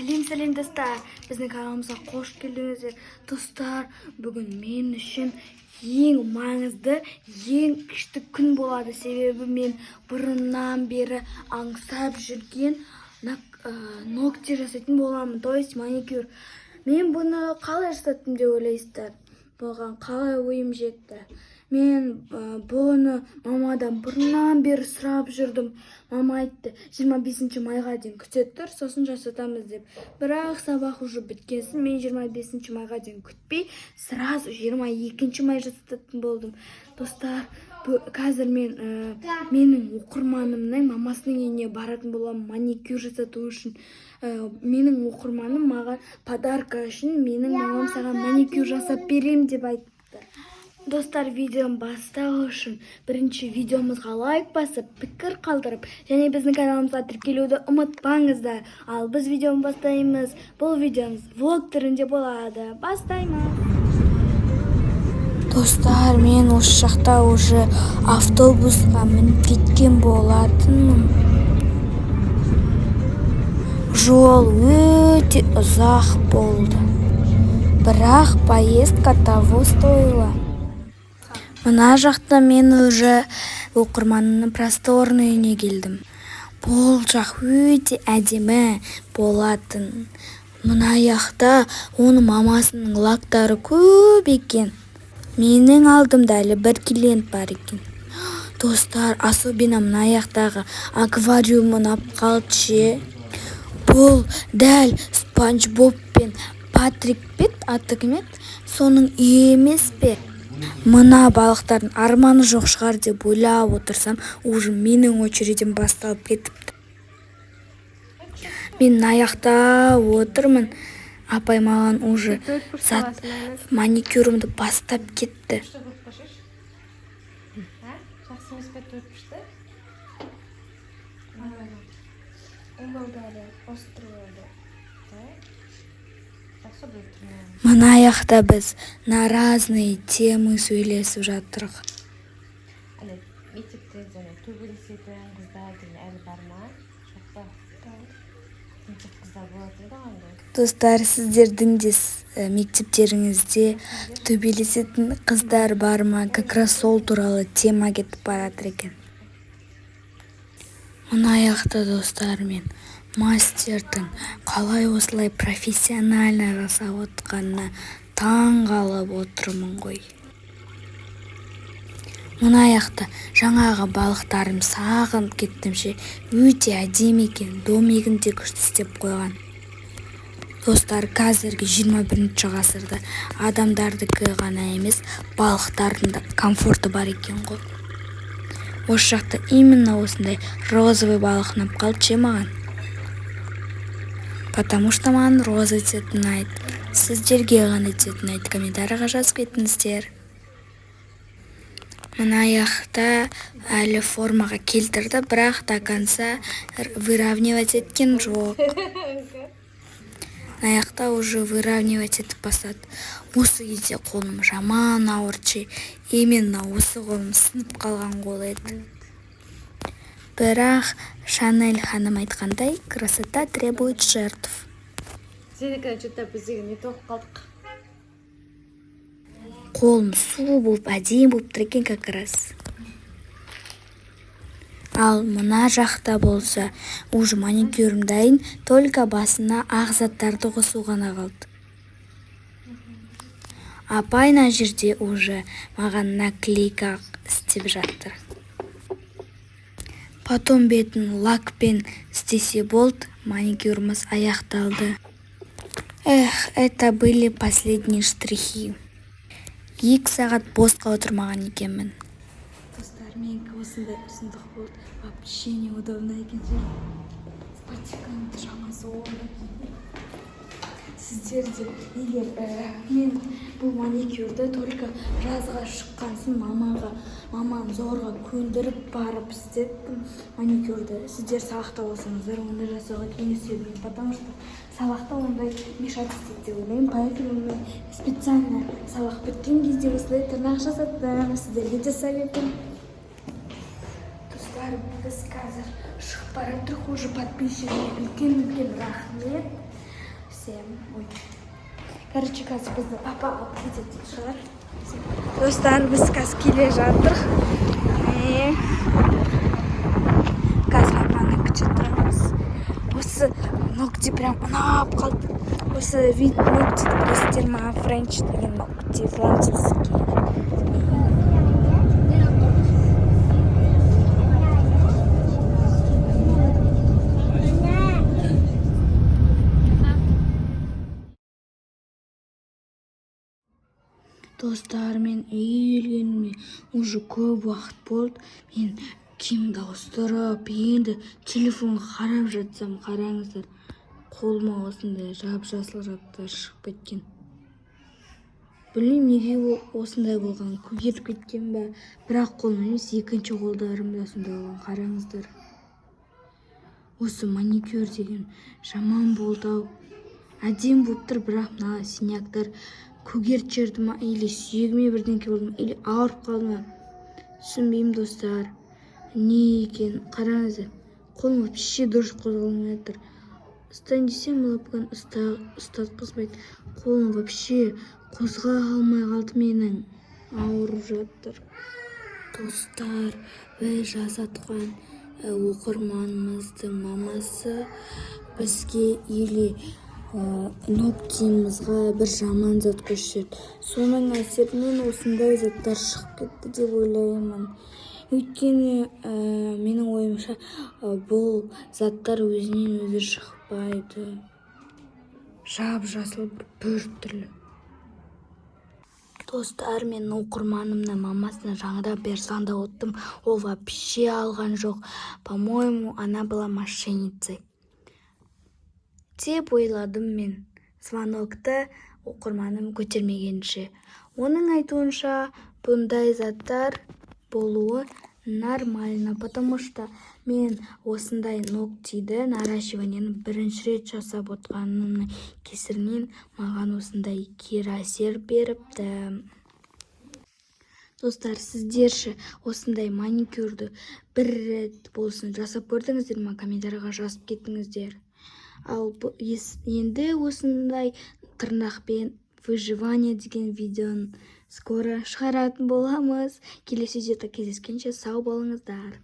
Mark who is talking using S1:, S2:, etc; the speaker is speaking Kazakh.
S1: Сәлем достар, біздің каналымызға қош келдіңіздер. Достар, бүгін мен үшін ең маңызды, ең күшті күн болады. Себебі мен бұрыннан бері аңсап жүрген ногти жасайтын боламын, то есть маникюр. Мен бұны қалай жасаттым деп ойлайсыздар? Бұған қалай ойым жетті? Мен бұны мамадан бұрыннан бері сұрап жүрдім. Мама айтты, 25 майға дейін күте тұр, сосын жасатамыз деп. Бірақ сабақ уже біткенсін, мен 25 майға дейін күтпей, сразу 22 май жасататын болдым. Достар, қазір менің оқырманымның мамасының үйіне баратын боламын маникюр жасату үшін. Менің оқырманым маған подарка үшін менің мамам саған маникюр жасап берем деп айтты. Достар, видеоны бастау үшін бірінші видеомызға лайк басып, пікір қалдырып, және біздің каналымызға тіркелуді ұмытпаңыздар. Ал біз видеоны бастаймыз. Бұл видеомыз влог түрінде болады. Бастаймыз. Достар, мен осы жақта уже автобусқа мініп кеткен болатынмын. Жол өте ұзақ болды. Бірақ поездка того стоила. Мына жақта мен уже оқырманның просторный үйіне келдім. Бұл жақ өте әдемі болатын. Мына жақта оның мамасының лактары көп екен. Менің алдымда әлі бір клиент бар екен. Достар, особенно мына жақтағы аквариумын алып қалды. Бұл дәл Спанч Боб пен Патрик Пит аты кім еді? Соның үйі емес пе? Мына балықтардың арманы жоқ шығар деп ойлап отырсам, уже менің очередім басталып кетіпті. Мен аяқта отырмын. Апай маған уже маникюрымды бастап кетті. Мына аяқта біз на разные темы сөйлесіп жатырық.
S2: Мектепте төбелесетін қыздар әлі бар ма? Жоқ па? Қыздар болады еді.
S1: Достар, сіздердің де мектептеріңізде төбелесетін қыздар бар ма? Как раз сол туралы тема кетіп баратыр екен. Мына аяқта достар, мен мастердің қалай осылай профессионально жасап отқанына таң қалып отырмын ғой. Мына аяқта жаңағы балықтарым сағынып кеттімше, өте әдемі екен, домегін де күшті істеп қойған. Достар, қазіргі 21 ғасырда адамдардікі ғана емес, балықтардың да комфорты бар екен ғой. Осы жақта именно осындай розовый балық ұнап қалды маған. Потому что маған роза цветін ұнайды. Сіздерге қандай цвет ұнайды? Комментарийға жазып кетіңіздер. Мына аяқта әлі формаға келтірді, бірақ до конца выравнивать еткен жоқ. Мына аяқта уже выравнивать етіп бастады. Осы кезде қолым жаман ауырды. Именно осы қолым сынып қалған қол еді. Бірақ Шанель ханым айтқандай, красота требует жертв.
S2: Сенікін что-то біздегі не тоқып қалдық.
S1: Қолым су болып, әдейі болып тұр екен как раз. Ал мына жақта болса, уже маникюрім дайын, только басына ақ заттарды қосу ғана қалды. Апай мына жерде уже маған наклейка істеп жатыр. Потом бетін лакпен істесе болды, маникюріміз аяқталды. Это были последние штрихи. 2 сағат босқа отырмаған екенмін. Достар, менікі осындай ұсындық болды. Вообще неудобно екен. Спортивканың шамасы орын екен. Сіздерде егер мен бұл маникюрді только жазға шыққансын мамам зорға көндіріп барып істеттім маникюрді. Сіздер сабақта болсаңыздар, онда жасауға кеңес бермеймін, потому что сабақта ондай мешать істейді деп ойлаймын. Поэтому мен специально сабақ біткен кезде осылай тырнақ жасаттым, сіздерге де советім. Достар, біз қазір шығып бараттық, уже подписчигіме үлкен рахмет. Всем. Ой. Короче, қазір бізді папа алып кететін шығар. Достар, біз қазір келе жатыр. Қазір папаны күтіп тұрамыз. Осы ногти прям ұнап қалды. Осы вид ногти білесіздер ма? Френч деген ногти, французский. Достар, мен үйге келгеніме уже көп уақыт болды. Мен киімді ауыстырып, енді телефонға қарап жатсам, қараңыздар, қолыма осындай жап-жасыл заттар шығып кеткен. Білмеймін неге осындай болған, көгеріп кеткен бе, бірақ қолым емес, екінші қолдарымда сондай болған, қараңыздар. Осы маникюр деген жаман болды ау. Әдем болып тұр, бірақ мына синяктар көгерт жерді ма, или сүйегіме бірдеңке болды ма, или ауырып қалды ма, түсінбеймін достар. Не екен, қараңыздар, қолым вообще дұрыс қозғалмай жатыр. Ұстайын десем, лапканы ұстатқызбайды. Қолым вообще қозғала алмай қалды менің, ауырып жатыр. Достар, біз жазатқан оқырманымыздың мамасы бізге или ногтимызға бір жаман зат қосып, соның әсерінен осындай заттар шығып кетті деп ойлаймын. Өйткені менің ойымша бұл заттар өзінен өзі шықпайды. Жап-жасыл бір түрлі. Достар, мен оқырманымның мамасына жаңадан бері звондап отырдым. Ол вообще алған жоқ. По-моему, она была мошенницей деп ойладым мен. Звонокты оқырманым көтермегенше. Оның айтуынша бұндай заттар болуы нормально, потому что мен осындай ногтиді наращиваниені бірінші рет жасап отқанымның кесірінен маған осындай кері әсер беріпті. Достар, сіздерші осындай маникюрді бір рет болсын жасап көрдіңіздер ма? Комментарийға жазып кеттіңіздер. Ал енді осындай тырнақпен выживание деген видеоны скоро шығаратын боламыз. Келесі видеода кездескенше сау болыңыздар.